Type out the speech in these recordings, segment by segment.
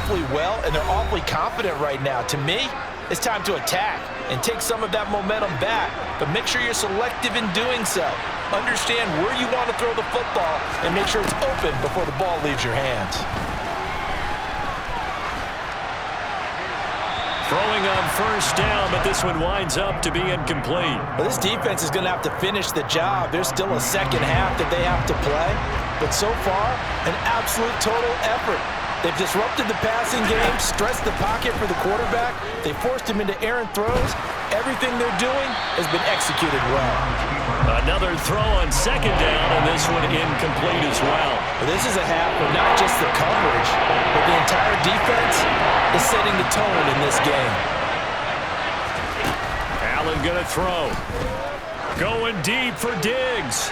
awfully well, and they're awfully confident right now. To me, it's time to attack and take some of that momentum back, but make sure you're selective in doing so. Understand where you want to throw the football and make sure it's open before the ball leaves your hands. Throwing on first down, but this one winds up to be incomplete. Well, this defense is going to have to finish the job. There's still a second half that they have to play, but so far, an absolute total effort. They've disrupted the passing game, stressed the pocket for the quarterback. They forced him into errant throws. Everything they're doing has been executed well. Another throw on second down, and this one incomplete as well. This is a half of not just the coverage, but the entire defense is setting the tone in this game. Allen gonna throw. Going deep for Diggs.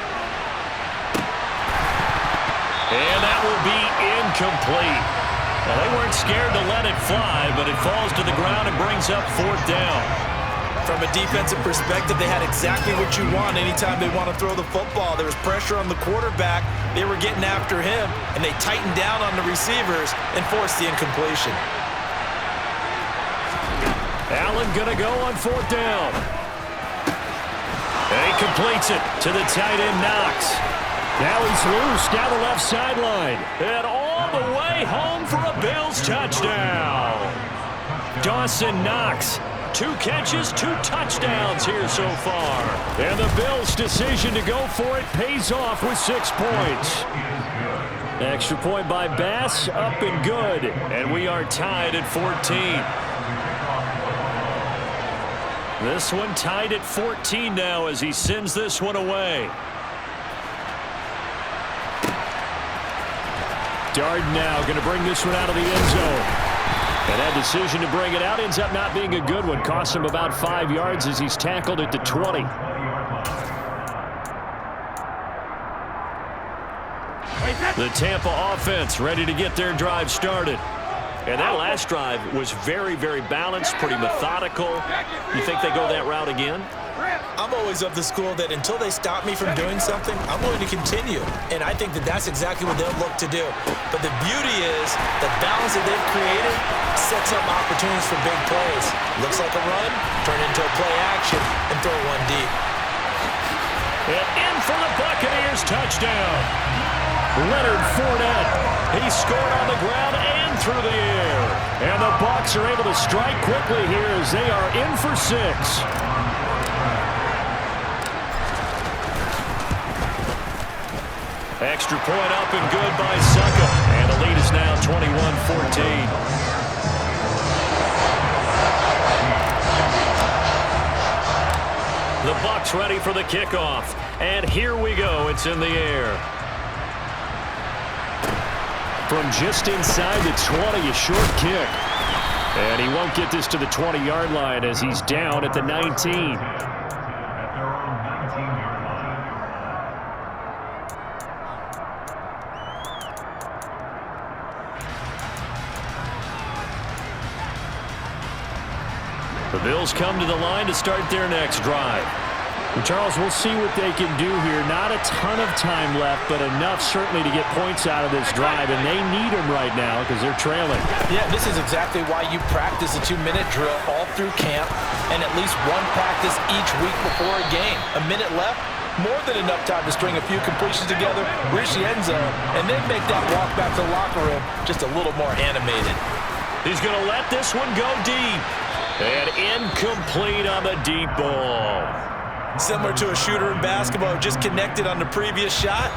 And that will be incomplete. Well, they weren't scared to let it fly, but it falls to the ground and brings up fourth down. From a defensive perspective, they had exactly what you want anytime they want to throw the football. There was pressure on the quarterback. They were getting after him, and they tightened down on the receivers and forced the incompletion. Allen going to go on fourth down. And he completes it to the tight end, Knox. Now he's loose down the left sideline. And all the way home for a Bills touchdown. Dawson Knox. 2 catches, 2 touchdowns here so far. And the Bills' decision to go for it pays off with 6 points. Extra point by Bass, up and good. And we are tied at 14. This one tied at 14 now as he sends this one away. Darden now going to bring this one out of the end zone. And that decision to bring it out ends up not being a good one. Costs him about 5 yards as he's tackled at the 20. The Tampa offense ready to get their drive started. And that last drive was very, very balanced, pretty methodical. You think they go that route again? I'm always of the school that until they stop me from doing something, I'm going to continue. And I think that that's exactly what they'll look to do. But the beauty is the balance that they've created sets up opportunities for big plays. Looks like a run, turn into a play action, and throw one deep. And in for the Buccaneers touchdown. Leonard Fournette. He scored on the ground and through the air. And the Bucs are able to strike quickly here as they are in for 6. Extra point up and good by Succa. And the lead is now 21-14. The Bucs ready for the kickoff. And here we go. It's in the air. From just inside the 20, a short kick. And he won't get this to the 20-yard line as he's down at the 19. The Bills come to the line to start their next drive. Well, Charles, we'll see what they can do here. Not a ton of time left, but enough certainly to get points out of this drive, and they need them right now because they're trailing. Yeah, this is exactly why you practice a 2-minute drill all through camp and at least one practice each week before a game. A minute left, more than enough time to string a few completions together, reach the end zone, and then make that walk back to the locker room just a little more animated. He's going to let this one go deep. And incomplete on the deep ball. Similar to a shooter in basketball who just connected on the previous shot.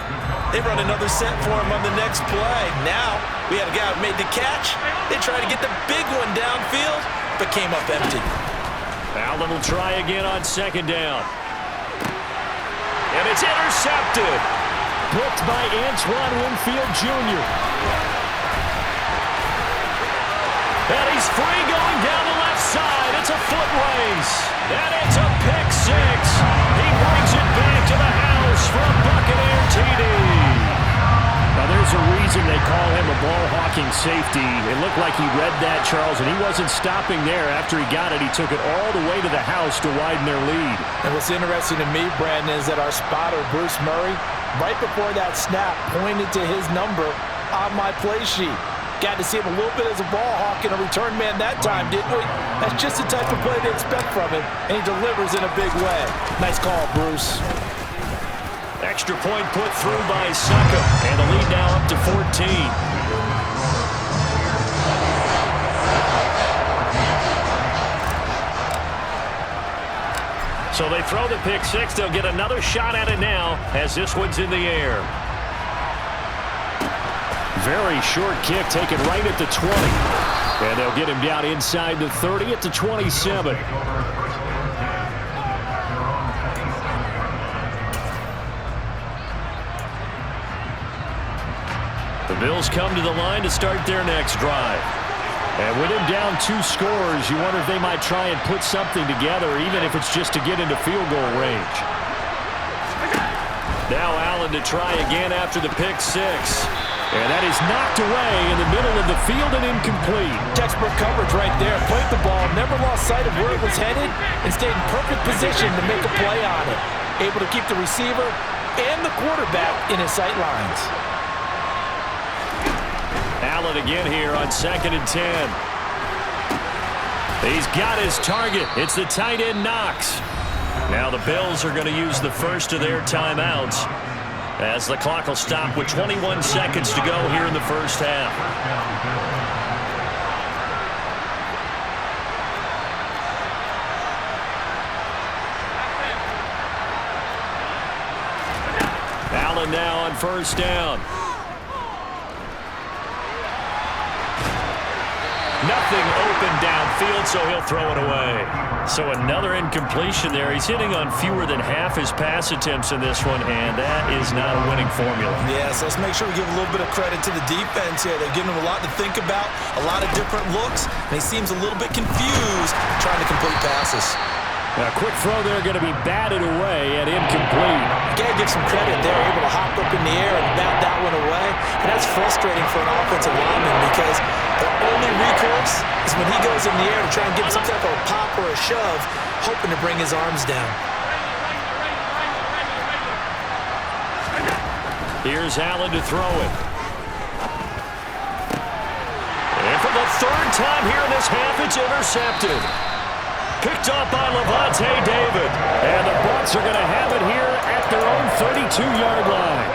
They run another set for him on the next play. Now, we had a guy who made the catch. They tried to get the big one downfield, but came up empty. Allen will try again on second down. And it's intercepted. Booked by Antoine Winfield Jr. And he's free going down the left side. It's a foot race. And it's a pick 6. He brings it back to the house for a Buccaneer TD. Now there's a reason they call him a ball-hawking safety. It looked like he read that, Charles, and he wasn't stopping there. After he got it, he took it all the way to the house to widen their lead. And what's interesting to me, Brandon, is that our spotter, Bruce Murray, right before that snap, pointed to his number on my play sheet. Got to see him a little bit as a ball hawk and a return man that time, didn't we? That's just the type of play they expect from him, and he delivers in a big way. Nice call, Bruce. Extra point put through by Suckup, and the lead now up to 14. So they throw the pick six. They'll get another shot at it now as this one's in the air. Very short kick taken right at the 20. And they'll get him down inside the 30 at the 27. The Bills come to the line to start their next drive. And with him down 2 scores, you wonder if they might try and put something together, even if it's just to get into field goal range. Now Allen to try again after the pick six. And that is knocked away in the middle of the field and incomplete. Textbook coverage right there. Played the ball, never lost sight of where it was headed, and stayed in perfect position to make a play on it. Able to keep the receiver and the quarterback in his sight lines. Allen again here on 2nd and 10. He's got his target. It's the tight end Knox. Now the Bills are going to use the first of their timeouts as the clock will stop with 21 seconds to go here in the first half. Allen now on first down. Nothing open downfield, so he'll throw it away. So another incompletion there. He's hitting on fewer than half his pass attempts in this one, and that is not a winning formula. Yes, let's make sure we give a little bit of credit to the defense here. They're giving him a lot to think about, a lot of different looks, and he seems a little bit confused trying to complete passes. A quick throw there going to be batted away and incomplete. Gotta give some credit. They're able to hop up in the air and bat that one away. And that's frustrating for an offensive lineman because the only recourse is when he goes in the air to try and get some type of a pop or a shove, hoping to bring his arms down. Here's Allen to throw it. And for the 3rd time here in this half, it's intercepted. Picked up by Levante David. And the Bucs are going to have it here at their own 32-yard line.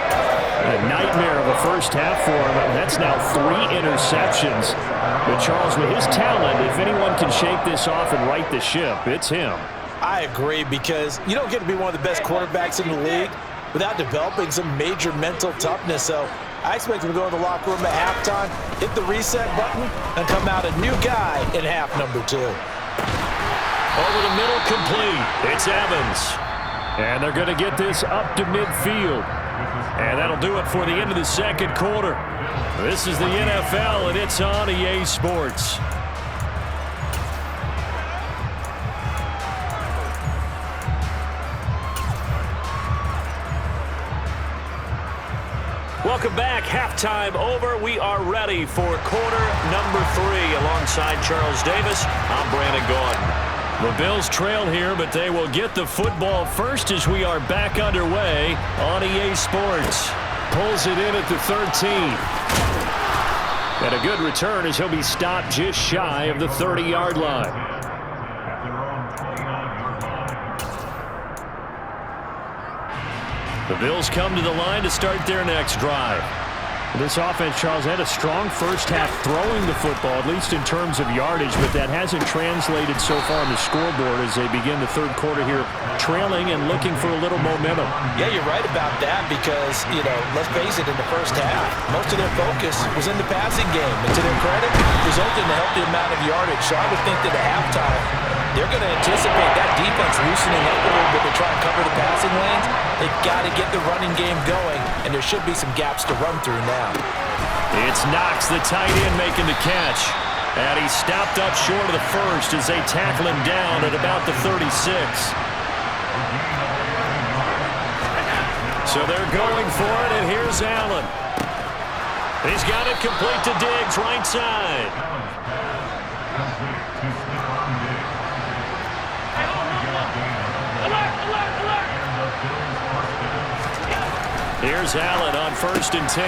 A nightmare of a first half for him. That's now 3 interceptions. But Charles, with his talent, if anyone can shake this off and right the ship, it's him. I agree, because you don't get to be one of the best quarterbacks in the league without developing some major mental toughness. So I expect him to go in the locker room at halftime, hit the reset button, and come out a new guy in half number 2. Over the middle, complete. It's Evans. And they're going to get this up to midfield. And that'll do it for the end of the second quarter. This is the NFL, and it's on EA Sports. Welcome back. Halftime over. We are ready for quarter number 3. Alongside Charles Davis, I'm Brandon Gaudin. The Bills trail here, but they will get the football first as we are back underway on EA Sports. Pulls it in at the 13. And a good return as he'll be stopped just shy of the 30-yard line. The Bills come to the line to start their next drive. This offense, Charles, had a strong first half throwing the football, at least in terms of yardage, but that hasn't translated so far on the scoreboard as they begin the third quarter here, trailing and looking for a little momentum. Yeah, you're right about that because, let's face it, in the first half, most of their focus was in the passing game. And to their credit, resulted in a healthy amount of yardage. So I would think that at halftime, they're going to anticipate that defense loosening up a little bit to try and cover the passing lanes. They've got to get the running game going, and there should be some gaps to run through now. It's Knox, the tight end, making the catch. And he stopped up short of the first as they tackle him down at about the 36. So they're going for it, and here's Allen. He's got it complete to Diggs, right side. Here's Allen on 1st and 10.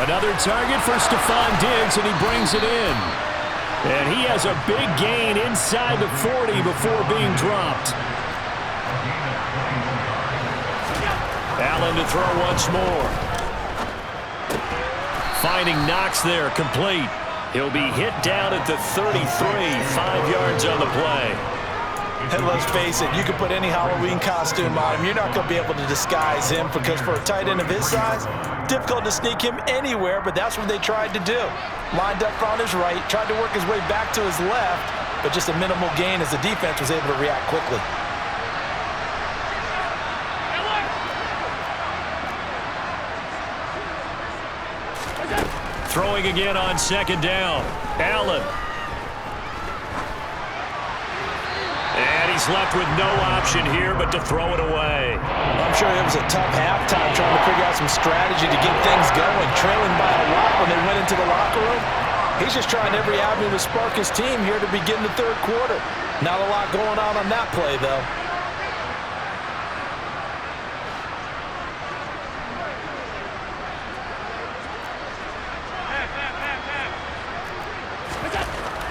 Another target for Stephon Diggs, and he brings it in. And he has a big gain inside the 40 before being dropped. Allen to throw once more. Finding Knox there, complete. He'll be hit down at the 33, 5 yards on the play. And let's face it, you can put any Halloween costume on him. You're not going to be able to disguise him because for a tight end of his size, difficult to sneak him anywhere, but that's what they tried to do. Lined up on his right, tried to work his way back to his left, but just a minimal gain as the defense was able to react quickly. Throwing again on 2nd down. Allen. And he's left with no option here but to throw it away. I'm sure it was a tough halftime trying to figure out some strategy to get things going, trailing by a lot when they went into the locker room. He's just trying every avenue to spark his team here to begin the 3rd quarter. Not a lot going on that play, though.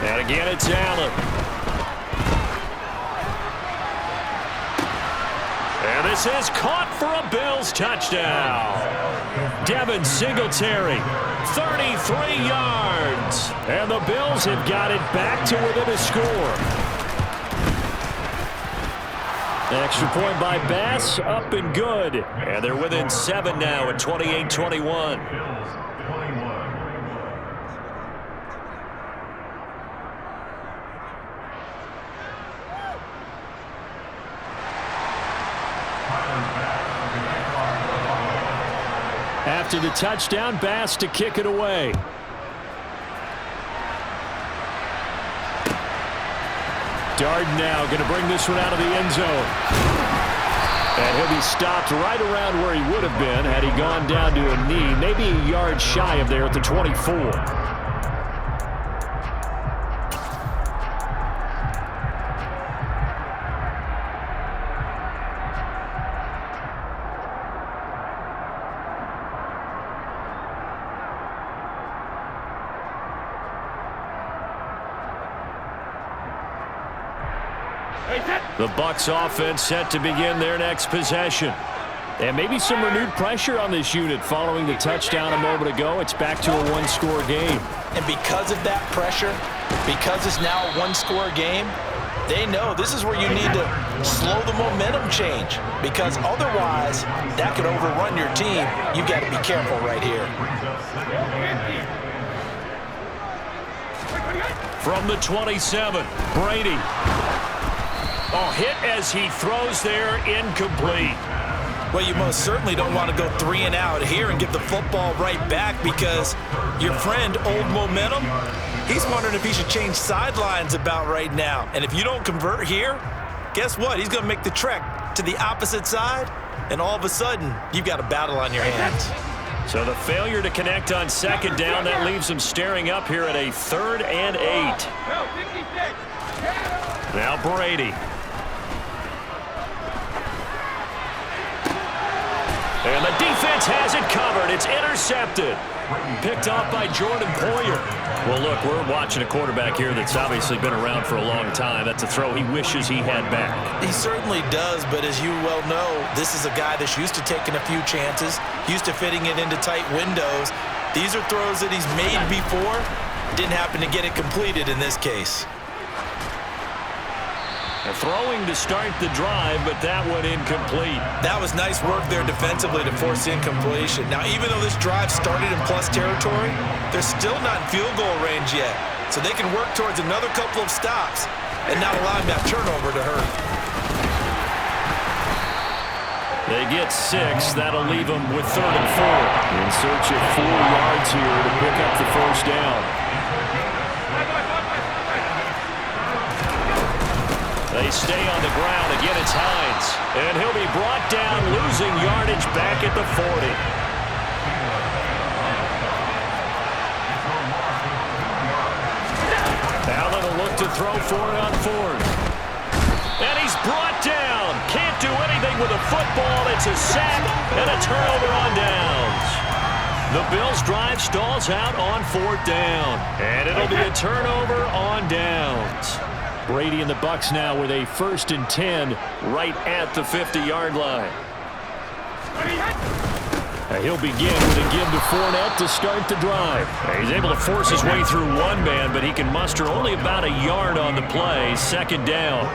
And again, it's Allen. And this is caught for a Bills touchdown. Devin Singletary, 33 yards. And the Bills have got it back to within a score. Extra point by Bass, up and good. And they're within 7 now at 28-21. After the touchdown, Bass to kick it away. Darden now going to bring this one out of the end zone. And he'll be stopped right around where he would have been had he gone down to a knee, maybe a yard shy of there at the 24. The Bucs offense set to begin their next possession. And maybe some renewed pressure on this unit following the touchdown a moment ago. It's back to a one-score game. And because of that pressure, because it's now a one-score game, they know this is where you need to slow the momentum change. Because otherwise, that could overrun your team. You've got to be careful right here. From the 27, Brady. Oh, hit as he throws there, incomplete. Well, you most certainly don't want to go 3 and out here and give the football right back because your friend, Old Momentum, he's wondering if he should change sidelines about right now. And if you don't convert here, guess what? He's going to make the trek to the opposite side, and all of a sudden, you've got a battle on your hands. So the failure to connect on 2nd down, that leaves him staring up here at a 3rd and 8. Now Brady. And the defense has it covered. It's intercepted. Picked off by Jordan Poyer. Well, look, we're watching a quarterback here that's obviously been around for a long time. That's a throw he wishes he had back. He certainly does, but as you well know, this is a guy that's used to taking a few chances, used to fitting it into tight windows. These are throws that he's made before. Didn't happen to get it completed in this case. Throwing to start the drive, but that one incomplete. That was nice work there defensively to force incompletion. Now, even though this drive started in plus territory, they're still not in field goal range yet. So they can work towards another couple of stops and not allowing that turnover to hurt. They get 6. That'll leave them with 3rd and 4. In search of 4 yards here to pick up the 1st down. They stay on the ground. Again, it's Hines. And he'll be brought down, losing yardage back at the 40. Allen will look to throw for it on 4th. And he's brought down. Can't do anything with a football. It's a sack and a turnover on downs. The Bills' drive stalls out on 4th down, and it'll be a turnover on downs. Brady and the Bucs now with a 1st and 10 right at the 50-yard line. He'll begin with a give to Fournette to start the drive. He's able to force his way through one man, but he can muster only about a yard on the play. 2nd down.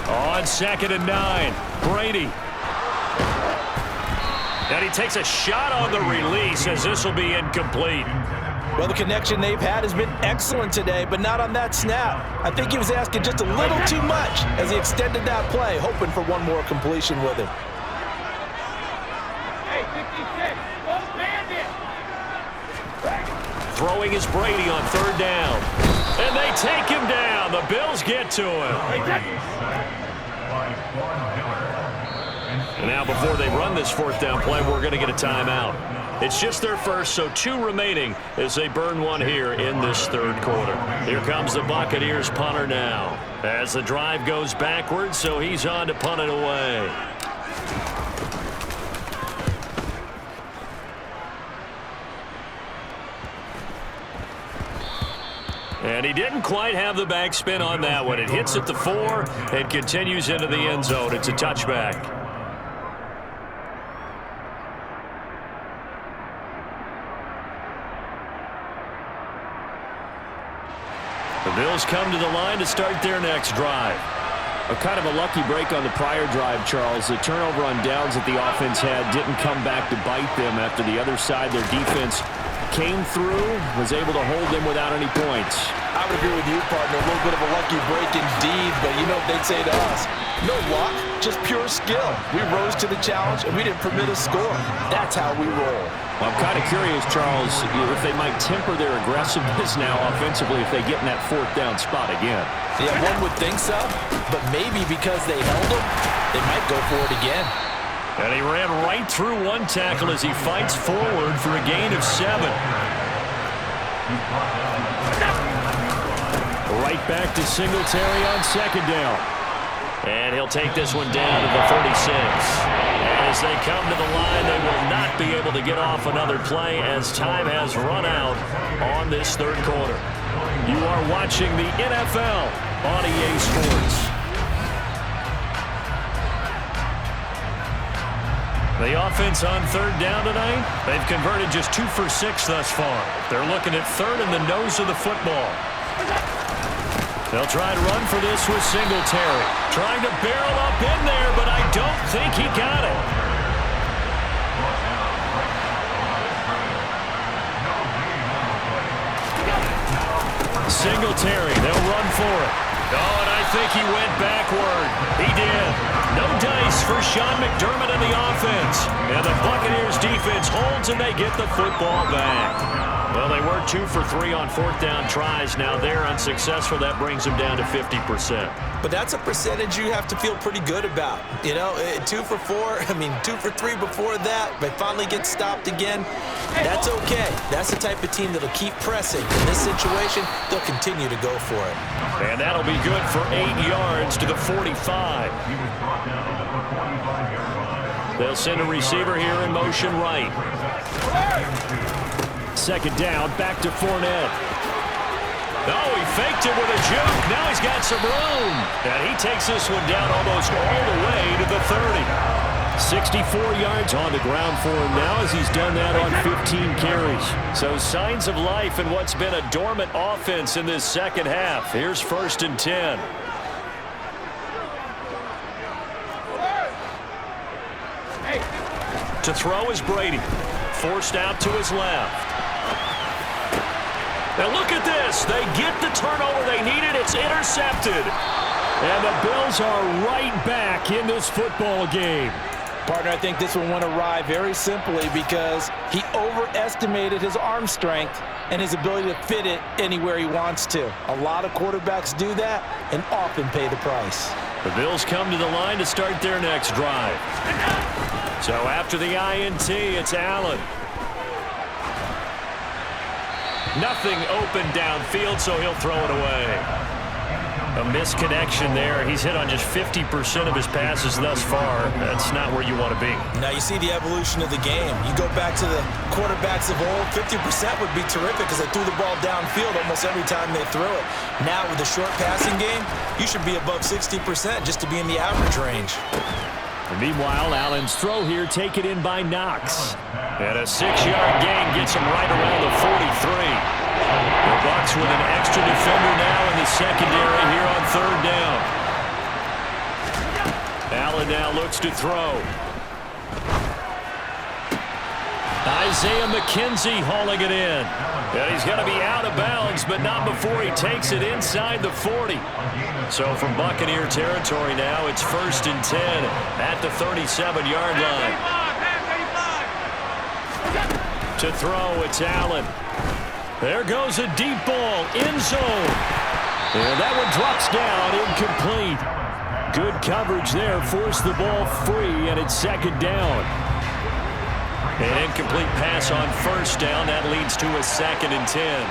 On 2nd and 9, Brady. And he takes a shot on the release as this will be incomplete. Well, the connection they've had has been excellent today, but not on that snap. I think he was asking just a little too much as he extended that play, hoping for one more completion with him. Throwing is Brady on 3rd down. And they take him down. The Bills get to him. And now before they run this 4th down play, we're going to get a timeout. It's just their first, so 2 remaining as they burn one here in this 3rd quarter. Here comes the Buccaneers punter now as the drive goes backwards, so he's on to punt it away. And he didn't quite have the backspin on that one. It hits at the 4 and continues into the end zone. It's a touchback. The Bills come to the line to start their next drive. A kind of a lucky break on the prior drive, Charles. The turnover on downs that the offense had didn't come back to bite them after the other side. Their defense came through, was able to hold them without any points. I would agree with you, partner. A little bit of a lucky break indeed, but you know what they'd say to us. No luck, just pure skill. We rose to the challenge, and we didn't permit a score. That's how we roll. Well, I'm kind of curious, Charles, if they might temper their aggressiveness now offensively if they get in that 4th down spot again. Yeah, one would think so, but maybe because they held him, they might go for it again. And he ran right through one tackle as he fights forward for a gain of 7. Right back to Singletary on 2nd down. And he'll take this one down to the 36. As they come to the line, they will not be able to get off another play as time has run out on this 3rd quarter. You are watching the NFL on EA Sports. The offense on 3rd down tonight, they've converted just 2 for 6 thus far. They're looking at 3rd in the nose of the football. They'll try and run for this with Singletary. Trying to barrel up in there, but I don't think he got it. Singletary, they'll run for it. Oh, and I think he went backward. He did. No dice for Sean McDermott and the offense. And the Buccaneers defense holds and they get the football back. Well, they were 2 for 3 on 4th down tries. Now they're unsuccessful. That brings them down to 50%. But that's a percentage you have to feel pretty good about. You know, 2 for 4, 2 for 3 before that, but finally get stopped again. That's okay. That's the type of team that'll keep pressing. In this situation, they'll continue to go for it. And that'll be good for 8 yards to the 45. They'll send a receiver here in motion right. 2nd down, back to Fournette. Oh, he faked it with a juke. Now he's got some room. And he takes this one down almost all the way to the 30. 64 yards on the ground for him now as he's done that on 15 carries. So signs of life in what's been a dormant offense in this 2nd half. Here's 1st and 10. To throw is Brady. Forced out to his left. Now look at this. They get the turnover they needed. It's intercepted. And the Bills are right back in this football game. Partner, I think this one went awry very simply because he overestimated his arm strength and his ability to fit it anywhere he wants to. A lot of quarterbacks do that and often pay the price. The Bills come to the line to start their next drive. So after the INT, it's Allen. Nothing open downfield, so he'll throw it away. A misconnection there. He's hit on just 50% of his passes thus far. That's not where you want to be. Now you see the evolution of the game. You go back to the quarterbacks of old, 50% would be terrific because they threw the ball downfield almost every time they threw it. Now with the short passing game, you should be above 60% just to be in the average range. And meanwhile, Allen's throw here taken in by Knox. And a 6-yard gain gets him right around the 43. The Bucs with an extra defender now in the secondary here on third down. Allen now looks to throw. Isaiah McKenzie hauling it in. And he's going to be out of bounds, but not before he takes it inside the 40. So from Buccaneer territory now, it's 1st and 10 at the 37-yard line. To throw, it's Allen. There goes a deep ball, end zone. And that one drops down, incomplete. Good coverage there, forced the ball free, and it's 2nd down. An incomplete pass on 1st down. That leads to a 2nd and 10.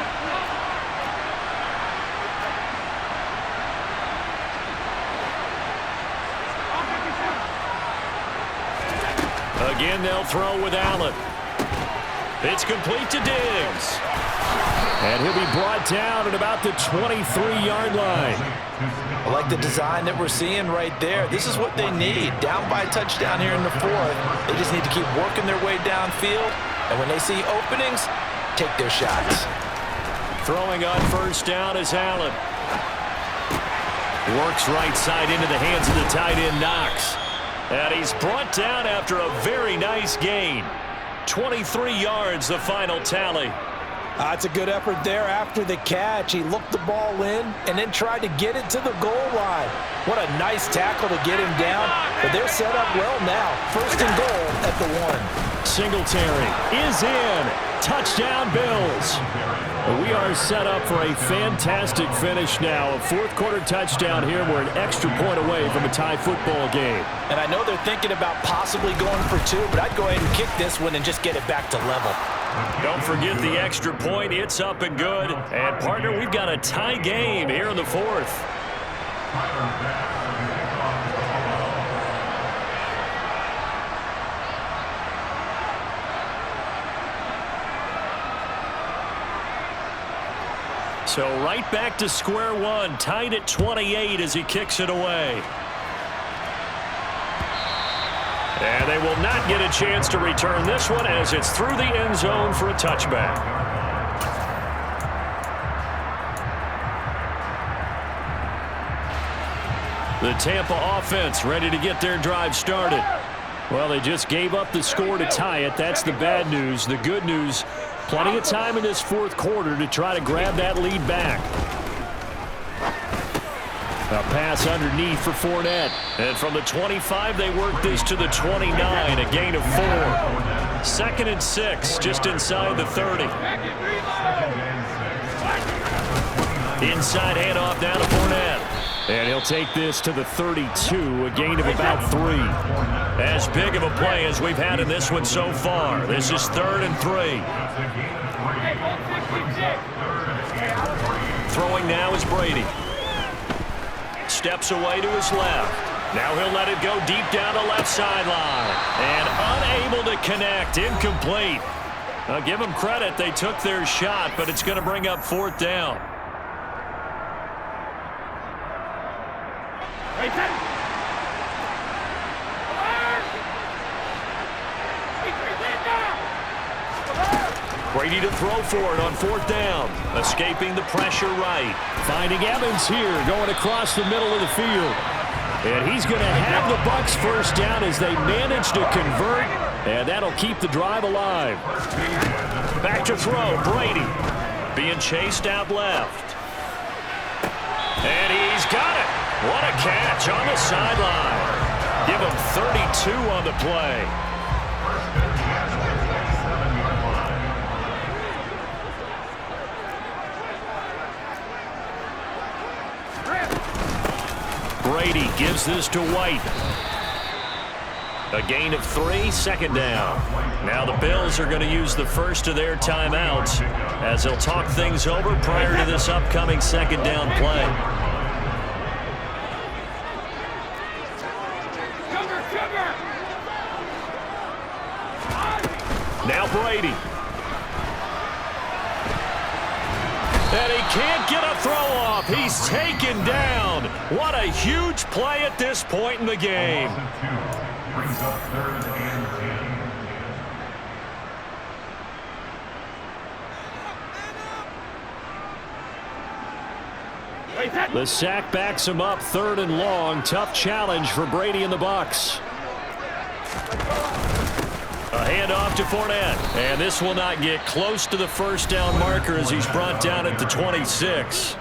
Again, they'll throw with Allen. It's complete to Diggs. And he'll be brought down at about the 23-yard line. I like the design that we're seeing right there. This is what they need. Down by a touchdown here in the 4th. They just need to keep working their way downfield. And when they see openings, take their shots. Throwing on 1st down is Allen. Works right side into the hands of the tight end Knox. And he's brought down after a very nice gain. 23 yards, the final tally. That's a good effort there after the catch. He looked the ball in and then tried to get it to the goal line. What a nice tackle to get him down. But they're set up well now. 1st and goal at the 1. Singletary is in. Touchdown, Bills. We are set up for a fantastic finish now. A 4th quarter touchdown here. We're an extra point away from a tie football game. And I know they're thinking about possibly going for 2, but I'd go ahead and kick this one and just get it back to level. Don't forget the extra point. It's up and good. And, partner, we've got a tie game here in the 4th. So right back to square one, tied at 28 as he kicks it away. And they will not get a chance to return this one as it's through the end zone for a touchback. The Tampa offense ready to get their drive started. Well, they just gave up the score to tie it. That's the bad news. The good news, plenty of time in this 4th quarter to try to grab that lead back. A pass underneath for Fournette. And from the 25, they work this to the 29, a gain of 4. 2nd and 6, just inside the 30. Inside handoff down to Fournette. And he'll take this to the 32, a gain of about 3. As big of a play as we've had in this one so far. This is 3rd and 3. Throwing now is Brady. Steps away to his left. Now he'll let it go deep down the left sideline. And unable to connect. Incomplete. I'll give them credit. They took their shot, but it's going to bring up 4th down. Brady to throw for it on 4th down. Escaping the pressure right. Finding Evans here, going across the middle of the field. And he's going to have the Bucs 1st down as they manage to convert. And that'll keep the drive alive. Back to throw, Brady. Being chased out left. And he's got it. What a catch on the sideline. Give him 32 on the play. Brady gives this to White. A gain of 3, second down. Now the Bills are going to use the first of their timeouts as they'll talk things over prior to this upcoming second down play. Now Brady. And he can't get a throw off. He's taken down. What a huge play at this point in the game. Brings up 3rd and 10. The sack backs him up, 3rd and long. Tough challenge for Brady and the Bucs. A handoff to Fournette. And this will not get close to the first down marker as he's brought down at the 26.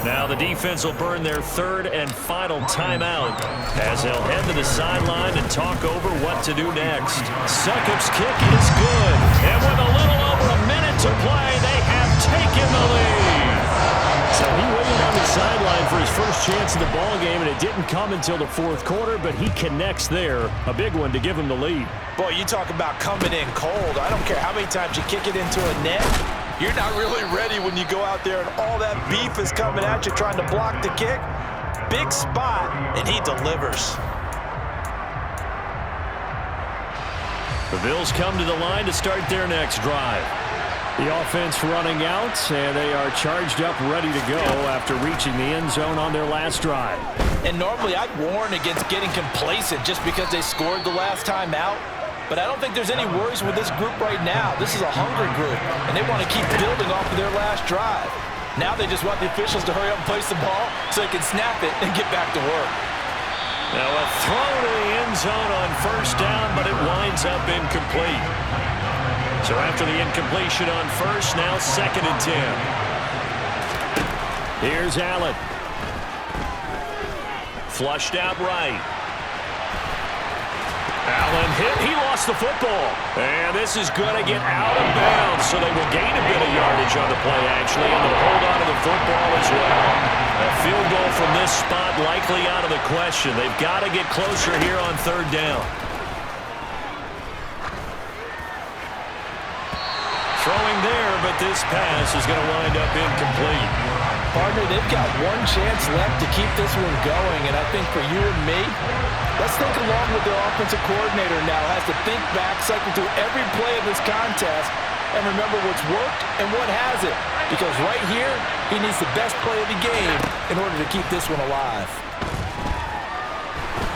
Now the defense will burn their 3rd and final timeout as they'll head to the sideline and talk over what to do next. Succop's kick is good. And with a little over a minute to play, they have taken the lead. So he waited on the sideline for his first chance in the ball game, and it didn't come until the 4th quarter, but he connects there. A big one to give him the lead. Boy, you talk about coming in cold. I don't care how many times you kick it into a net. You're not really ready when you go out there and all that beef is coming at you trying to block the kick. Big spot, and he delivers. The Bills come to the line to start their next drive. The offense running out, and they are charged up, ready to go after reaching the end zone on their last drive. And normally I'd warn against getting complacent just because they scored the last time out. But I don't think there's any worries with this group right now. This is a hungry group, and they want to keep building off of their last drive. Now they just want the officials to hurry up and place the ball so they can snap it and get back to work. Now a throw to the end zone on first down, but it winds up incomplete. So after the incompletion on first, now 2nd and 10. Here's Allen. Flushed out right. Allen hit. He lost the football. And this is going to get out of bounds, so they will gain a bit of yardage on the play, actually, and they'll hold on to the football as well. A field goal from this spot likely out of the question. They've got to get closer here on 3rd down. Throwing there, but this pass is going to wind up incomplete. Partner, they've got one chance left to keep this one going, and I think for you and me, let's think along with their offensive coordinator now. Has to think back, cycle through every play of this contest, and remember what's worked and what hasn't. Because right here, he needs the best play of the game in order to keep this one alive.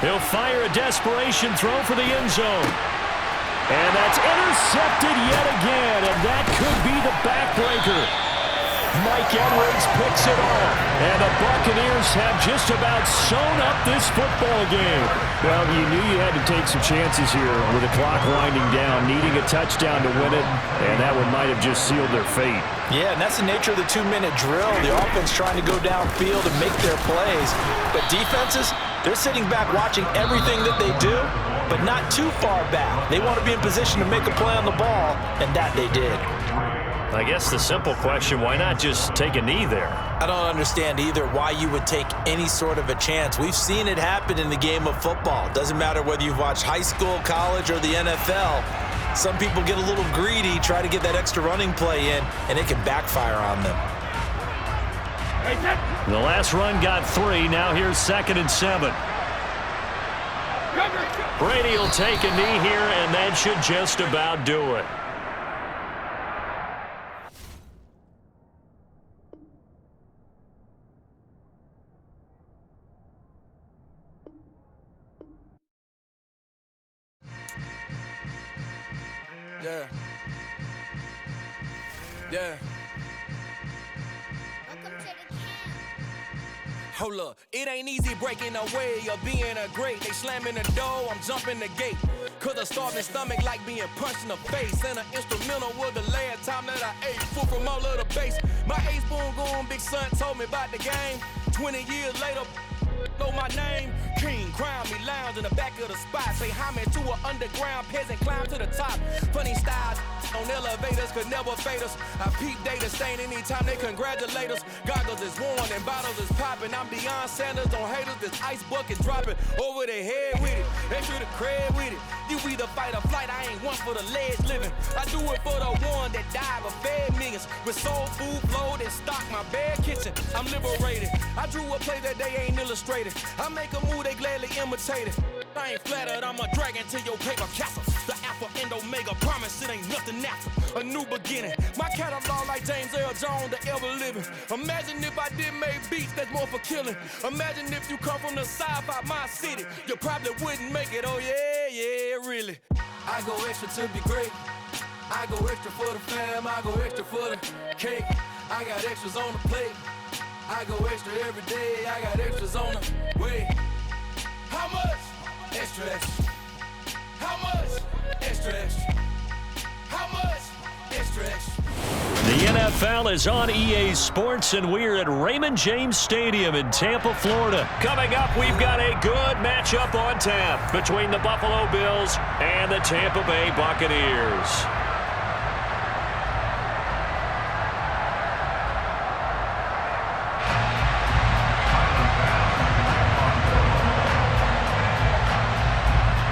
He'll fire a desperation throw for the end zone. And that's intercepted yet again, and that could be the backbreaker. Mike Edwards picks it off, and the Buccaneers have just about sewn up this football game. Well, you knew you had to take some chances here with the clock winding down, needing a touchdown to win it, and that one might have just sealed their fate. Yeah, and that's the nature of the 2-minute drill. The offense trying to go downfield and make their plays, but defenses, they're sitting back watching everything that they do, but not too far back. They want to be in position to make a play on the ball, and that they did. I guess the simple question, why not just take a knee there? I don't understand either why you would take any sort of a chance. We've seen it happen in the game of football. Doesn't matter whether you've watched high school, college, or the NFL. Some people get a little greedy, try to get that extra running play in, and it can backfire on them. The last run got 3. Now here's 2nd and 7. Brady will take a knee here, and that should just about do it. Yeah. Yeah. Hold up, it ain't easy breaking away or being a great. They slamming the door, I'm jumping the gate. Cause a starving stomach like being punched in the face. And an instrumental was the last time that I ate food from all of the base. My ace boom goon, big son told me about the game. 20 years later, know my name? King, crown me, lounge in the back of the spot. Say homage to an underground peasant, climb to the top. Funny styles on elevators could never fade us. I peep data stain anytime they congratulate us. Goggles is worn and bottles is popping. I'm Deion Sanders on haters, this ice bucket dropping over their head with it. Extra the cred with it. You either fight or flight, I ain't one for the ledge living. I do it for the one that died but fed millions. With soul food flowed and stock my bare kitchen. I'm liberated. I drew a play that they ain't illustrated. I make a move, they gladly imitate it. I ain't flattered, I'm a dragon to your paper castle. The Alpha and Omega, promise it ain't nothing natural. A new beginning. My catalog like James Earl Jones, the ever living. Imagine if I did make beats that's more for killing. Imagine if you come from the sci-fi, my city. You probably wouldn't make it, oh yeah, really. I go extra to be great. I go extra for the fam, I go extra for the cake. I got extras on the plate. I go extra every day, I got extras on the way. How much? Extra, extra. How much? Extra, extra. How much? Extra, extra. The NFL is on EA Sports, and we're at Raymond James Stadium in Tampa, Florida. Coming up, we've got a good matchup on tap between the Buffalo Bills and the Tampa Bay Buccaneers.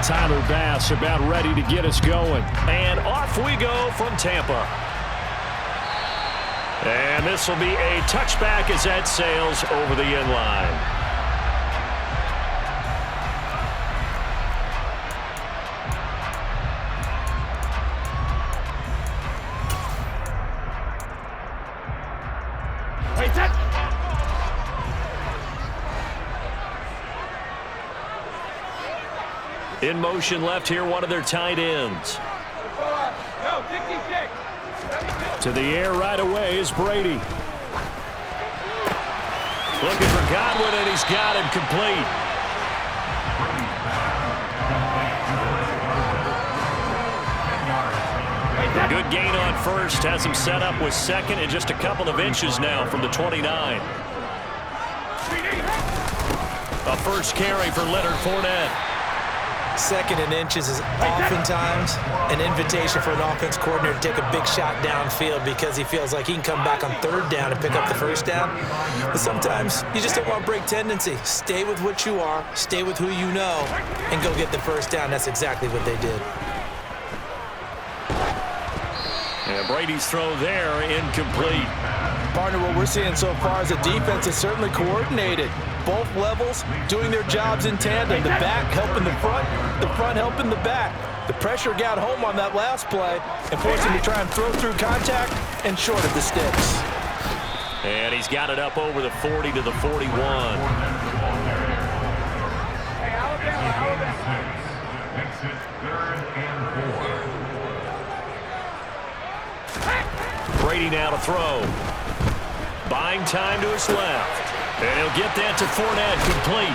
Tyler Bass about ready to get us going. And off we go from Tampa. And this will be a touchback as that sails over the end line. In motion left here, one of their tight ends. To the air right away is Brady. Looking for Godwin, and he's got him complete. Good gain on first. Has him set up with second and just a couple of inches now from the 29. A first carry for Leonard Fournette. Second and inches is oftentimes an invitation for an offense coordinator to take a big shot downfield because he feels like he can come back on third down and pick up the first down. But sometimes you just don't want to break tendency. Stay with what you are, stay with who you know, and go get the first down. That's exactly what they did. And Brady's throw there, incomplete. Partner, what we're seeing so far is a defense is certainly coordinated. Both levels doing their jobs in tandem. The back helping the front helping the back. The pressure got home on that last play and forced him to try and throw through contact and short of the sticks. And he's got it up over the 40 to the 41. Exit third and 4. Brady now to throw. Buying time to his left. And he'll get that to Fournette, complete.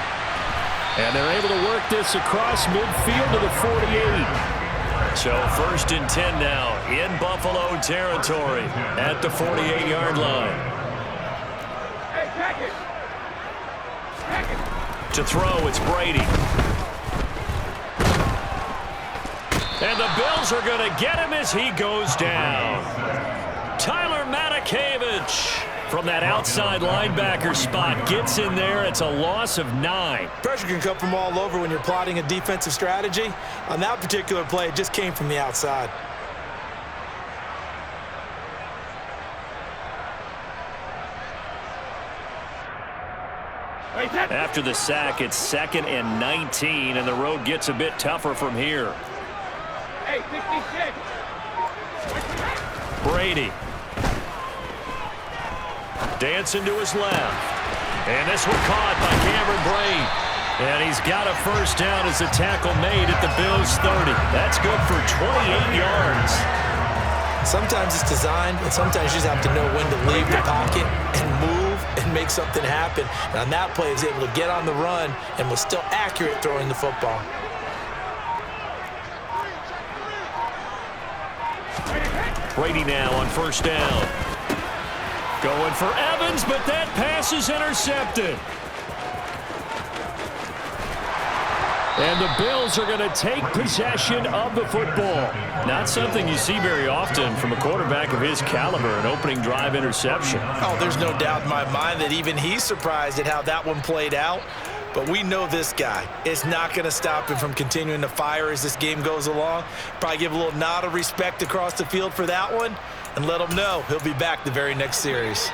And they're able to work this across midfield to the 48. So 1st and 10 now in Buffalo territory at the 48-yard line. To throw, it's Brady. And the Bills are going to get him as he goes down. Tyler Matakevich from that outside linebacker spot gets in there. It's a loss of 9. Pressure can come from all over when you're plotting a defensive strategy. On that particular play, it just came from the outside. After the sack, it's 2nd and 19, and the road gets a bit tougher from here. Brady. Dancing to his left. And this one caught by Cameron Brate. And he's got a first down as the tackle made at the Bills' 30. That's good for 28 yards. Sometimes it's designed, and sometimes you just have to know when to leave the pocket and move and make something happen. And on that play, he was able to get on the run and was still accurate throwing the football. Brady now on first down. Going for Evans, but that pass is intercepted. And the Bills are going to take possession of the football. Not something you see very often from a quarterback of his caliber, an opening drive interception. Oh, there's no doubt in my mind that even he's surprised at how that one played out. But we know this guy is not going to stop him from continuing to fire as this game goes along. Probably give a little nod of respect across the field for that one and let him know he'll be back the very next series.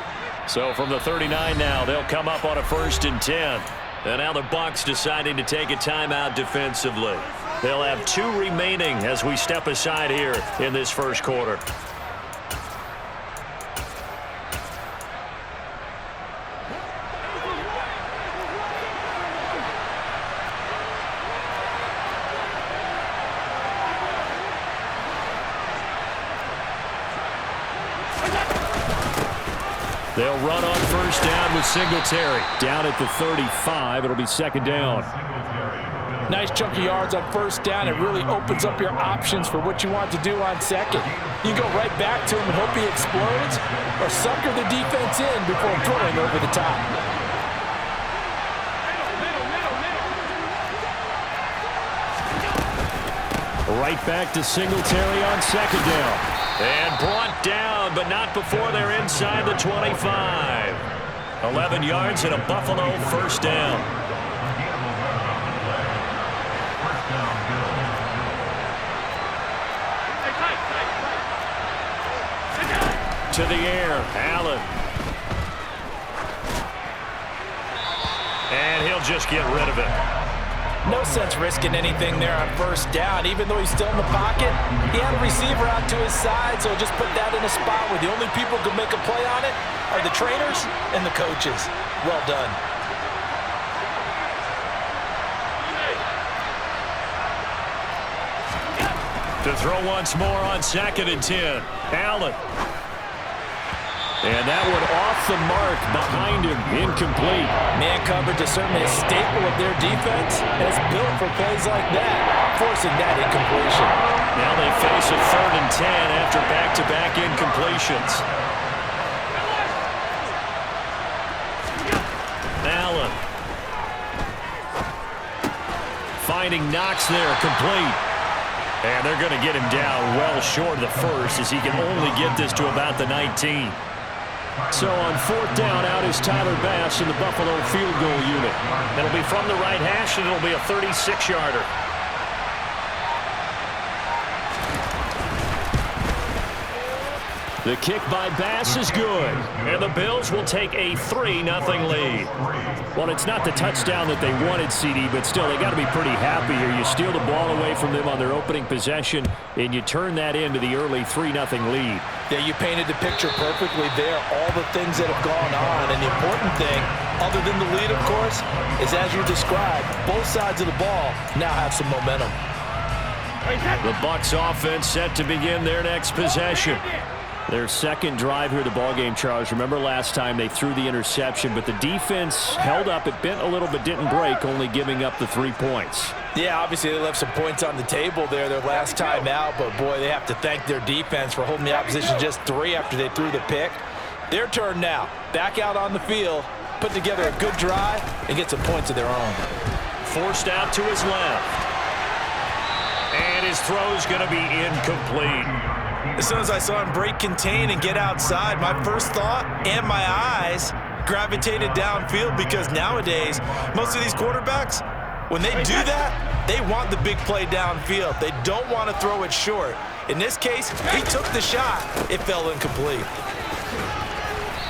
So from the 39 now, they'll come up on a 1st and 10. And now the Bucs deciding to take a timeout defensively. They'll have 2 remaining as we step aside here in this first quarter. They'll run on 1st down with Singletary. Down at the 35, it'll be 2nd down. Nice chunk of yards on 1st down. It really opens up your options for what you want to do on 2nd. You go right back to him and hope he explodes, or sucker the defense in before throwing over the top. Right back to Singletary on 2nd down. And brought down, but not before they're inside the 25. 11 yards and a Buffalo 1st down. To the air, Allen. And he'll just get rid of it. No sense risking anything there on 1st down. Even though he's still in the pocket, he had a receiver out to his side, so just put that in a spot where the only people who can make a play on it are the trainers and the coaches. Well done. To throw once more on 2nd and 10. Allen. And that one off the mark behind him, incomplete. Man coverage is certainly a staple of their defense, and it's built for plays like that, forcing that incompletion. Now they face a 3rd and 10 after back-to-back incompletions. Allen. Finding Knox there, complete. And they're going to get him down well short of the 1st as he can only get this to about the 19. So on 4th down, out is Tyler Bass in the Buffalo field goal unit. It'll be from the right hash, and it'll be a 36-yarder. The kick by Bass is good, and the Bills will take a 3-0 lead. Well, it's not the touchdown that they wanted, CD, but still, they got to be pretty happy here. You steal the ball away from them on their opening possession, and you turn that into the early 3-0 lead. Yeah, you painted the picture perfectly there, all the things that have gone on, and the important thing, other than the lead, of course, is as you described, both sides of the ball now have some momentum. The Bucs offense set to begin their next possession. Their 2nd drive here of the ballgame, Charles. Remember last time they threw the interception, but the defense held up. It bent a little but didn't break, only giving up the 3 points. Yeah, obviously they left some points on the table there their last time out, but boy, they have to thank their defense for holding the opposition just 3 after they threw the pick. Their turn now. Back out on the field, put together a good drive, and get some points of their own. Forced out to his left. And his throw's going to be incomplete. As soon as I saw him break contain and get outside, my first thought and my eyes gravitated downfield, because nowadays, most of these quarterbacks, when they do that, they want the big play downfield. They don't want to throw it short. In this case, he took the shot. It fell incomplete.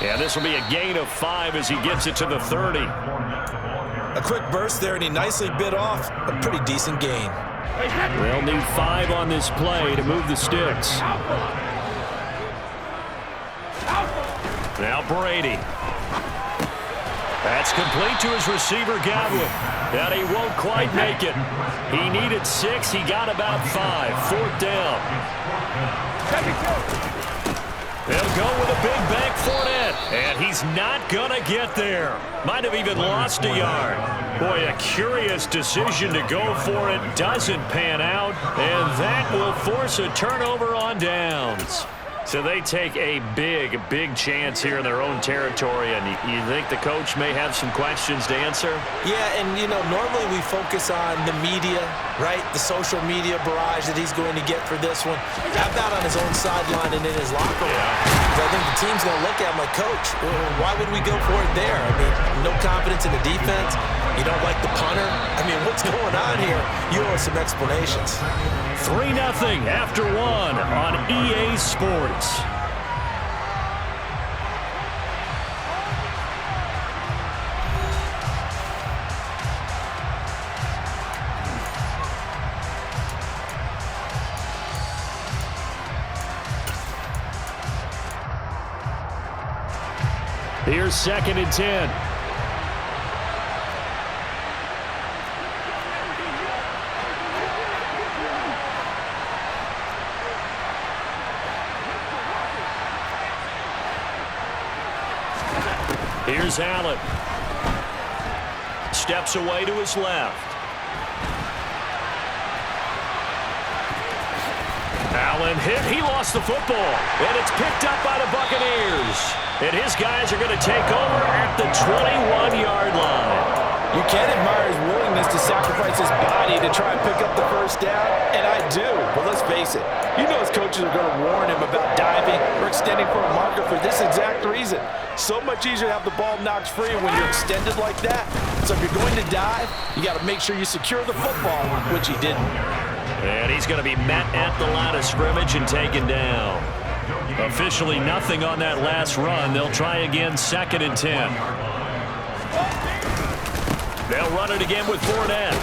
Yeah, this will be a gain of 5 as he gets it to the 30. A quick burst there, and he nicely bit off a pretty decent gain. They'll need 5 on this play to move the sticks. Now Brady. That's complete to his receiver, Godwin. And he won't quite make it. He needed 6. He got about 5. 4th down. They'll go with a big bank Fournette. And he's not going to get there. Might have even lost a yard. Boy, a curious decision to go for it. Doesn't pan out. And that will force a turnover on downs. So they take a big chance here in their own territory, and you think the coach may have some questions to answer? Yeah, and, normally we focus on the media, right? The social media barrage that he's going to get for this one. How about on his own sideline and in his locker room? Because I think the team's going to look at him like, Coach, why would we go for it there? I mean, no confidence in the defense. You don't like the punter? I mean, what's going on here? You owe us some explanations. 3-0 after 1 on EA Sports. Here's 2nd and 10. Here's Allen. Steps away to his left. Allen hit. He lost the football. And it's picked up by the Buccaneers. And his guys are going to take over at the 21-yard line. You can admire his willingness to sacrifice his body to try and pick up the first down, and I do. But let's face it, his coaches are going to warn him about diving or extending for a marker for this exact reason. So much easier to have the ball knocked free when you're extended like that. So if you're going to dive, you got to make sure you secure the football, which he didn't. And he's going to be met at the line of scrimmage and taken down. Officially nothing on that last run. They'll try again, 2nd and 10. They'll run it again with Fournette.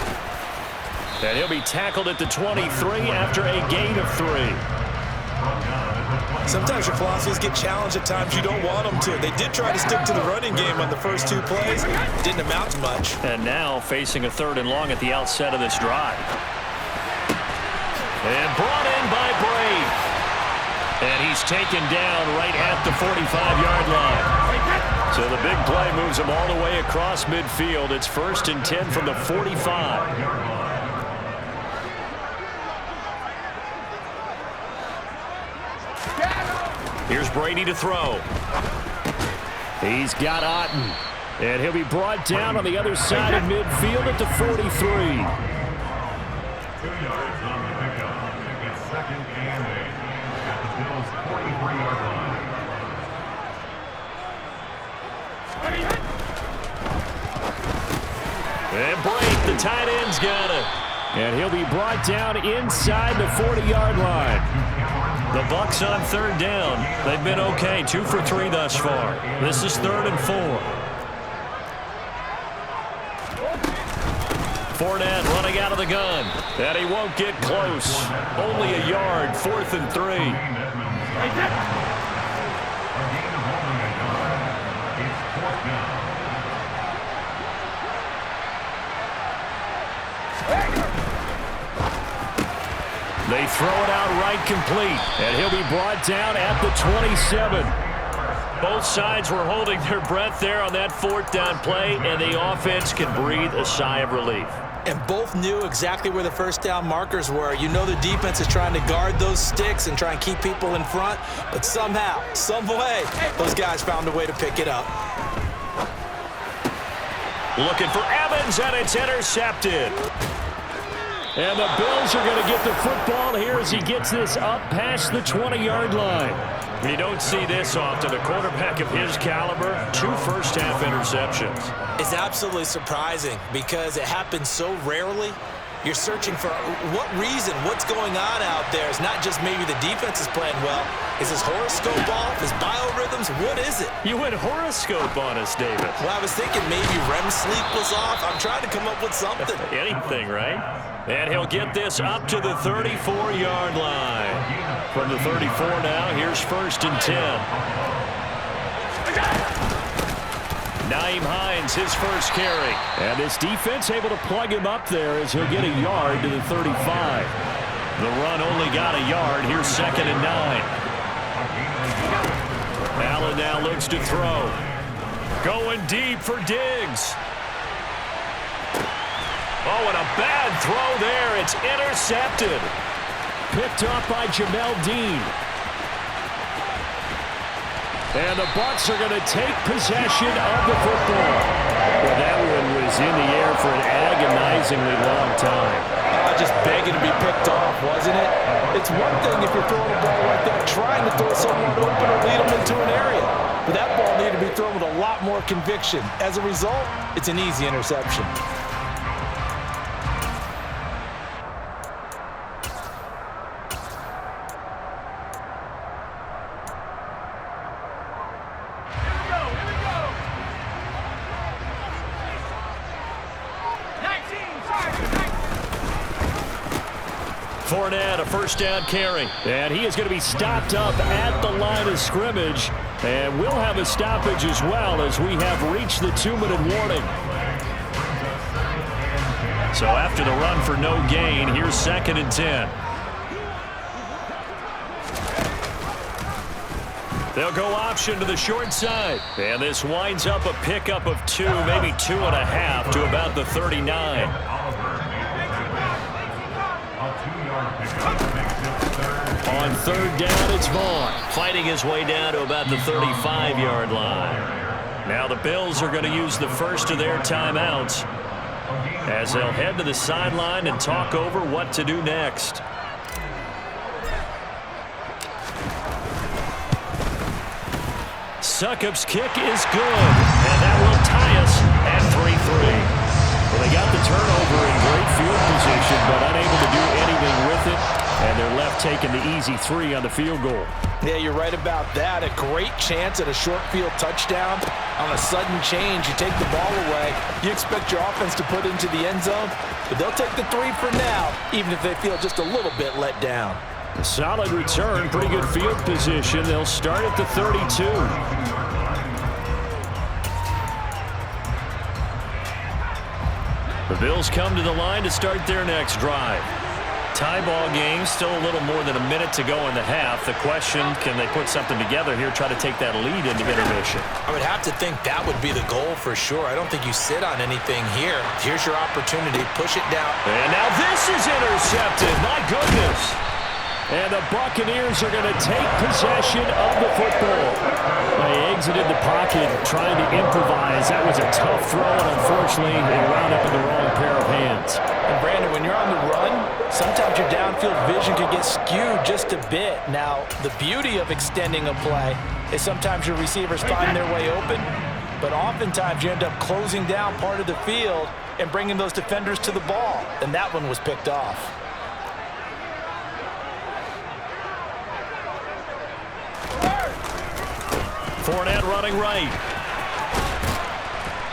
And he'll be tackled at the 23 after a gain of 3. Sometimes your philosophies get challenged at times you don't want them to. They did try to stick to the running game on the first 2 plays. It didn't amount to much. And now facing a 3rd and long at the outset of this drive. And brought in by Brave. And he's taken down right at the 45-yard line. So the big play moves him all the way across midfield. It's 1st and 10 from the 45. Here's Brady to throw. He's got Otten. And he'll be brought down on the other side of midfield at the 43. 2 yards on the pickup. It's 2nd and 8 at the Bills' 43-yard line. And Blake, the tight end's got it. And he'll be brought down inside the 40-yard line. The Bucs on 3rd down. They've been okay, 2 for 3 thus far. This is 3rd and 4. Fournette running out of the gun. And he won't get close. Only a yard, 4th and 3. They throw it out right complete. And he'll be brought down at the 27. Both sides were holding their breath there on that 4th down play, and the offense can breathe a sigh of relief. And both knew exactly where the first down markers were. The defense is trying to guard those sticks and try and keep people in front. But somehow, some way, those guys found a way to pick it up. Looking for Evans, and it's intercepted. And the Bills are going to get the football here as he gets this up past the 20-yard line. You don't see this often. A quarterback of his caliber, 2 first-half interceptions. It's absolutely surprising because it happens so rarely. You're searching for what reason, what's going on out there. It's not just maybe the defense is playing well. Is his horoscope off? His biorhythms? What is it? You went horoscope on us, David. Well, I was thinking maybe REM sleep was off. I'm trying to come up with something. Anything, right? And he'll get this up to the 34-yard line. From the 34 now, here's 1st and 10. Nyheim Hines, his first carry. And this defense able to plug him up there as he'll get a yard to the 35. The run only got a yard. Here's 2nd and 9. Allen now looks to throw. Going deep for Diggs. Oh, and a bad throw there. It's intercepted. Picked up by Jamel Dean. And the Bucs are going to take possession of the football. Well, that one was in the air for an agonizingly long time. Just begging to be picked off, wasn't it? It's one thing if you're throwing a ball like that, trying to throw someone open or lead them into an area. But that ball needed to be thrown with a lot more conviction. As a result, it's an easy interception. Fournette, a first down carry. And he is going to be stopped up at the line of scrimmage. And we'll have a stoppage as well as we have reached the 2-minute warning. So after the run for no gain, here's 2nd and 10. They'll go option to the short side. And this winds up a pickup of 2, maybe 2.5 to about the 39. On 3rd down, it's Vaughn, fighting his way down to about the 35-yard line. Now the Bills are going to use the first of their timeouts as they'll head to the sideline and talk over what to do next. Succop's kick is good, and that will tie us at 3-3. Well, they got the turnover in great field position, but unable to do anything with it. And they're left taking the easy 3 on the field goal. Yeah, you're right about that. A great chance at a short field touchdown. On a sudden change, you take the ball away. You expect your offense to put into the end zone, but they'll take the 3 for now, even if they feel just a little bit let down. Solid return, pretty good field position. They'll start at the 32. The Bills come to the line to start their next drive. Tie ball game, still a little more than a minute to go in the half. The question, can they put something together here, try to take that lead into intermission? I would have to think that would be the goal for sure. I don't think you sit on anything here. Here's your opportunity. Push it down. And now this is intercepted. My goodness. And the Buccaneers are going to take possession of the football. They exited the pocket trying to improvise. That was a tough throw, and unfortunately, they wound up in the wrong pair of hands. And Brandon, when you're on the run, sometimes your downfield vision can get skewed just a bit. Now, the beauty of extending a play is sometimes your receivers find their way open, but oftentimes you end up closing down part of the field and bringing those defenders to the ball. And that one was picked off. Fournette running right.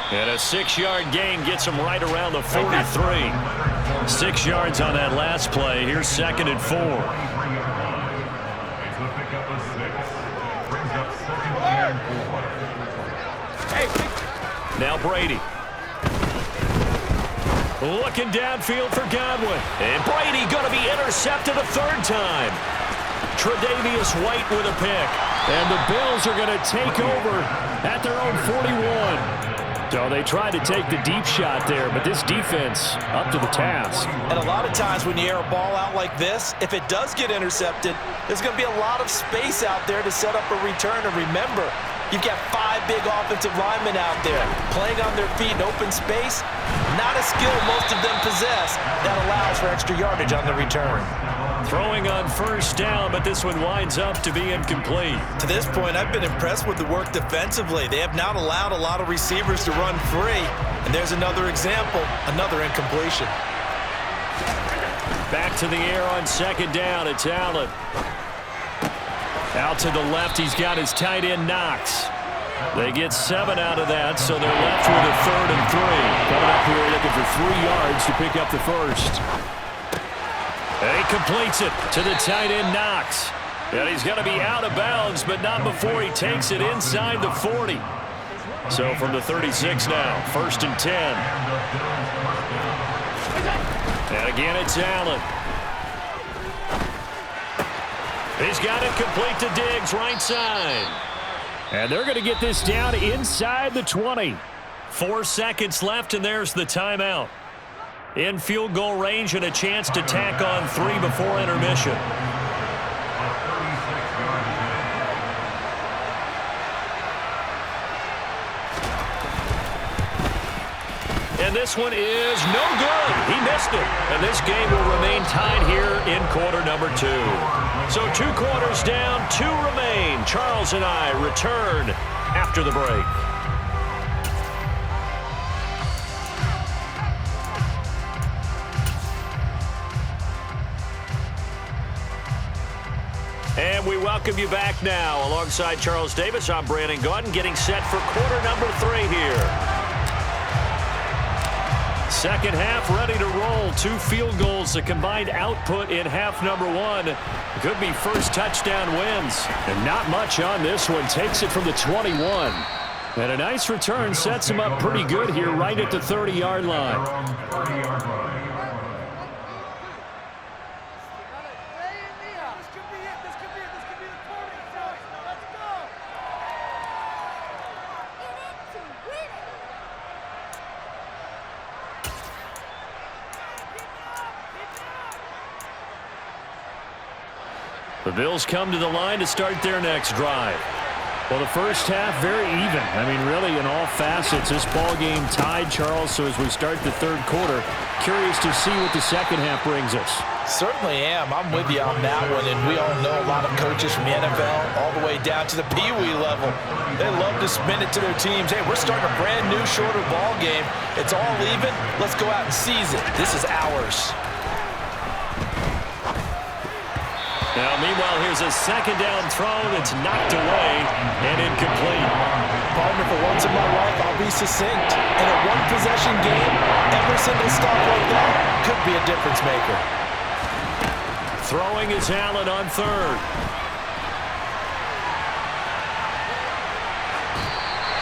And a 6-yard gain gets him right around the 43. 6 yards on that last play. Here's 2nd and 4. Now Brady. Looking downfield for Godwin. And Brady going to be intercepted a 3rd time. Tre'Davious White with a pick. And the Bills are going to take over at their own 41. So they tried to take the deep shot there, but this defense up to the task. And a lot of times when you air a ball out like this, if it does get intercepted, there's going to be a lot of space out there to set up a return. And remember, you've got 5 big offensive linemen out there playing on their feet in open space. Not a skill most of them possess that allows for extra yardage on the return. Throwing on 1st down, but this one winds up to be incomplete. To this point, I've been impressed with the work defensively. They have not allowed a lot of receivers to run free. And there's another example, another incompletion. Back to the air on 2nd down. It's Allen. Out to the left, he's got his tight end Knox. They get 7 out of that, so they're left with a 3rd and 3. Coming up here looking for 3 yards to pick up the first. And he completes it to the tight end Knox. And he's going to be out of bounds, but not before he takes it inside the 40. So from the 36 now, 1st and 10. And again, it's Allen. He's got it complete to Diggs, right side. And they're going to get this down inside the 20. 4 seconds left, and there's the timeout. In field goal range and a chance to tack on 3 before intermission. this one is no good. He missed it. And this game will remain tied here in quarter number 2. So 2 quarters down, 2 remain. Charles and I return after the break. And we welcome you back now. Alongside Charles Davis, I'm Brandon Gaudin, getting set for quarter number 3 here. Second half ready to roll. 2 field goals, the combined output in half number 1. Could be first touchdown wins. And not much on this one. Takes it from the 21. And a nice return sets him up pretty good here right at the 30-yard line. The Bills come to the line to start their next drive. Well, the first half, very even. I mean, really, in all facets, this ball game tied, Charles. So as we start the third quarter, curious to see what the second half brings us. Certainly am. I'm with you on that one. And we all know a lot of coaches from the NFL all the way down to the Pee-wee level. They love to spin it to their teams. Hey, we're starting a brand new, shorter ball game. It's all even. Let's go out and seize it. This is ours. Now, meanwhile, here's a second down throw that's knocked away and incomplete. Partner, for once in my life, I'll be succinct. In a one-possession game, every single stop like that could be a difference maker. Throwing is Allen on third.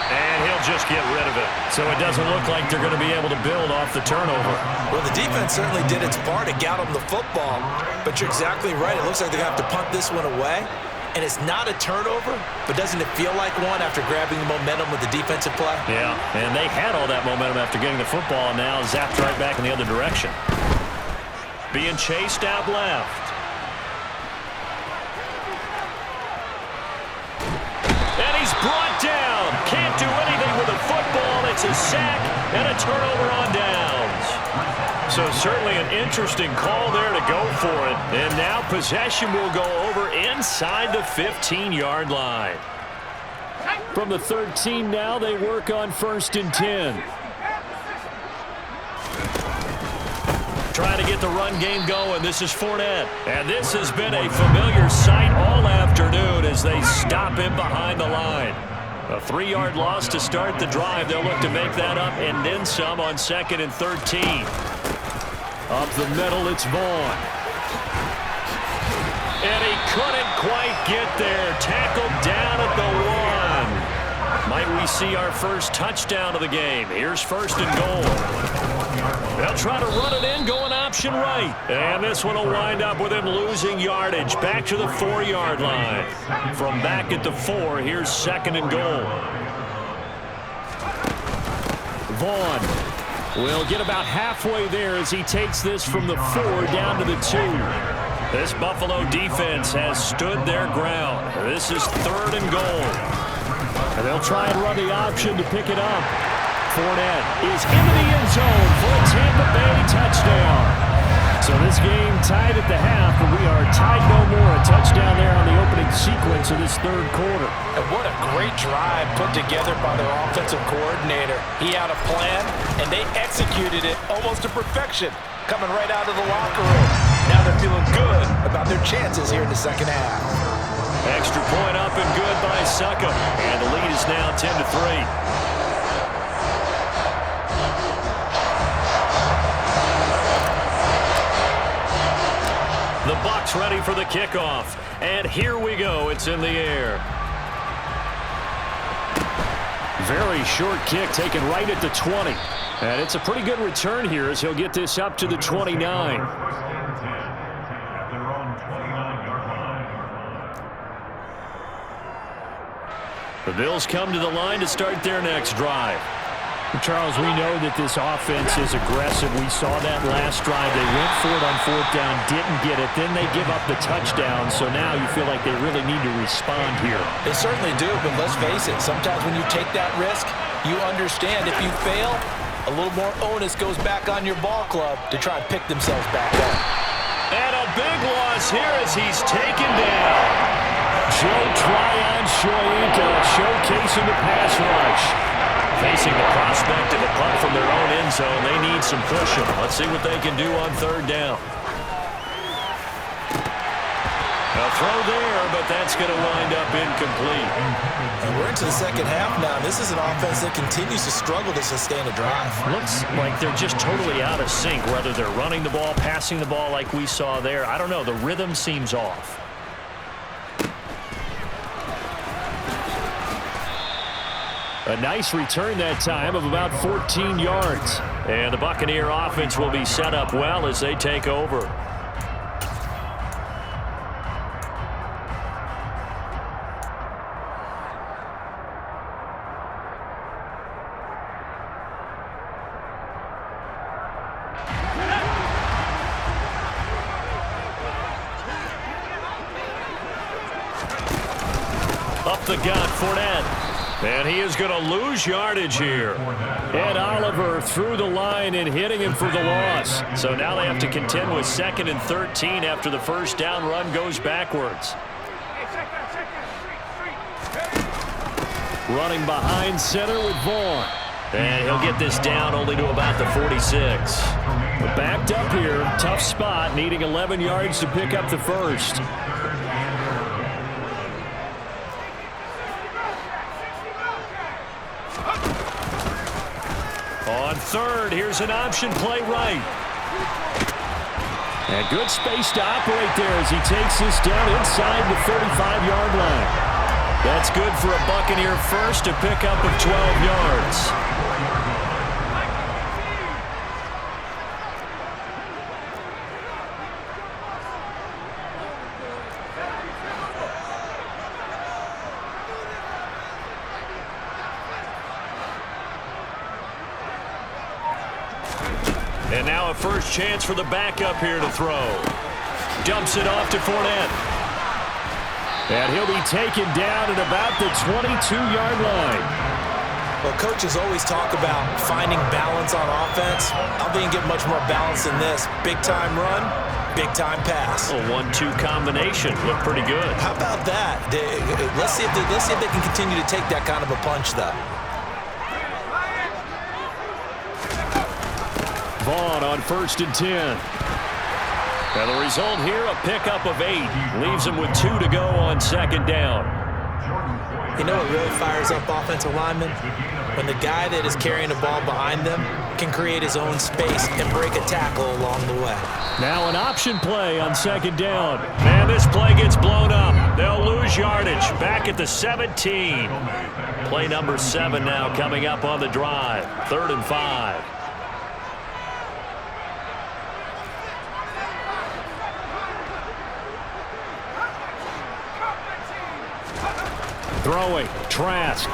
And he'll just get rid of it. So it doesn't look like they're going to be able to build off the turnover. Well, the defense certainly did its part to get them the football. But you're exactly right. It looks like they're going to have to punt this one away. And it's not a turnover, but doesn't it feel like one after grabbing the momentum with the defensive play? Yeah, and they had all that momentum after getting the football, and now zapped right back in the other direction. Being chased out left. And he's brought down. Can't do anything with the football. It's a sack and a turnover on downs. So certainly an interesting call there to go for it. And now possession will go over inside the 15-yard line. From the 13 now, they work on 1st and 10. Trying to get the run game going. This is Fournette. And this has been a familiar sight all afternoon as they stop him behind the line. A 3-yard loss to start the drive. They'll look to make that up and then some on 2nd and 13. Up the middle, it's Vaughn. And he couldn't quite get there. Tackled down at the 1. Might we see our first touchdown of the game? Here's 1st and goal. They'll try to run it in, going option right. And this one will wind up with him losing yardage. Back to the 4-yard line. From back at the 4, here's 2nd and goal. Vaughn will get about halfway there as he takes this from the 4 down to the 2. This Buffalo defense has stood their ground. This is 3rd and goal. And they'll try and run the option to pick it up. Fournette is into the end zone for a Tampa Bay touchdown. So this game tied at the half, but we are tied no more. A touchdown there on the opening sequence of this third quarter. And what a great drive put together by their offensive coordinator. He had a plan, and they executed it almost to perfection, coming right out of the locker room. Now they're feeling good about their chances here in the second half. Extra point up and good by Suckup. And the lead is now 10-3. The Bucs ready for the kickoff. And here we go. It's in the air. Very short kick taken right at the 20. And it's a pretty good return here as he'll get this up to the 29. The Bills come to the line to start their next drive. Charles, we know that this offense is aggressive. We saw that last drive. They went for it on 4th down, didn't get it. Then they give up the touchdown. So now you feel like they really need to respond here. They certainly do, but let's face it. Sometimes when you take that risk, you understand if you fail, A little more onus goes back on your ball club to try and pick themselves back up. And a big loss here as he's taken down. Joe Tryon showcasing the pass rush. Facing the prospect of a punt from their own end zone, they need some pushing. Let's see what they can do on third down. A throw there, but that's going to wind up incomplete. And we're into the second half now. This is an offense that continues to struggle to sustain a drive. Looks like they're just totally out of sync, whether they're running the ball, passing the ball like we saw there. I don't know. The rhythm seems off. A nice return that time of about 14 yards. And the Buccaneer offense will be set up well as they take over. Up the gut, Fournette. And he is going to lose yardage here. Ed Oliver through the line and hitting him for the loss. So now they have to contend with 2nd and 13 after the first down run goes backwards. Running behind center with Vaughn. And he'll get this down only to about the 46. Backed up here, tough spot, needing 11 yards to pick up the first. On third, here's an option play right. And good space to operate there as he takes this down inside the 35-yard line. That's good for a Buccaneer first, a pickup of 12 yards. And now a first chance for the backup here to throw. Dumps it off to Fournette. And he'll be taken down at about the 22-yard line. Well, coaches always talk about finding balance on offense. I don't think you get much more balance than this. Big-time run, big-time pass. A 1-2 combination. Looked pretty good. How about that? Let's see if they can continue to take that kind of a punch, though. Vaughn on 1st and 10. And the result here, a pickup of 8. Leaves him with 2 to go on 2nd down. You know what really fires up offensive linemen? When the guy that is carrying the ball behind them can create his own space and break a tackle along the way. Now an option play on 2nd down. And this play gets blown up. They'll lose yardage. Back at the 17. Play number 7 now coming up on the drive. 3rd and 5. Throwing, Trask.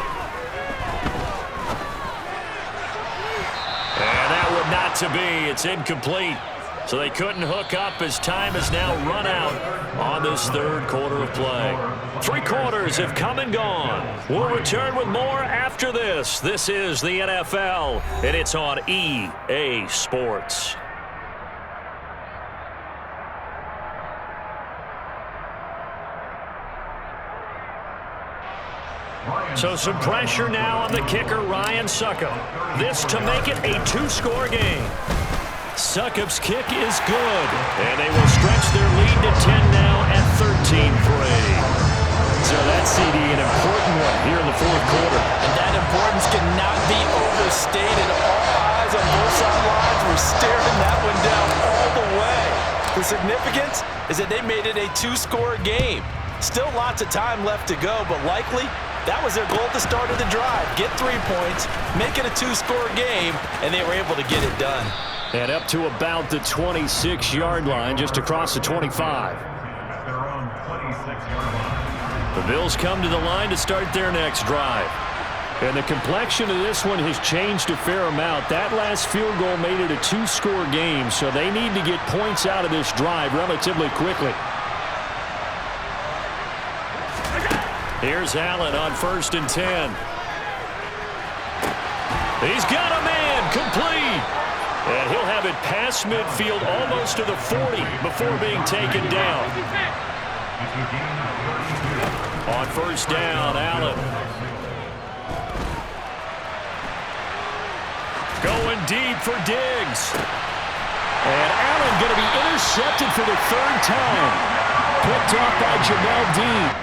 And that would not to be. It's incomplete. So they couldn't hook up as time is now run out on this 3rd quarter of play. 3 quarters have come and gone. We'll return with more after this. This is the NFL, and it's on EA Sports. So some pressure now on the kicker, Ryan Succop. This to make it a 2-score game. Succop's kick is good. And they will stretch their lead to 10 now at 13-3. So that's, CD, an important one here in the 4th quarter. And that importance cannot be overstated. All eyes on both sidelines were staring that one down all the way. The significance is that they made it a 2-score game. Still lots of time left to go, but likely that was their goal at the start of the drive. Get 3 points, make it a 2-score game, and they were able to get it done. And up to about the 26-yard line, just across the 25. The Bills come to the line to start their next drive. And the complexion of this one has changed a fair amount. That last field goal made it a 2-score game, so they need to get points out of this drive relatively quickly. Here's Allen on 1st and 10. He's got a man Complete. And he'll have it past midfield almost to the 40 before being taken down. On first down, Allen. Going deep for Diggs. And Allen going to be intercepted for the third time. Picked off by Jamel Dean.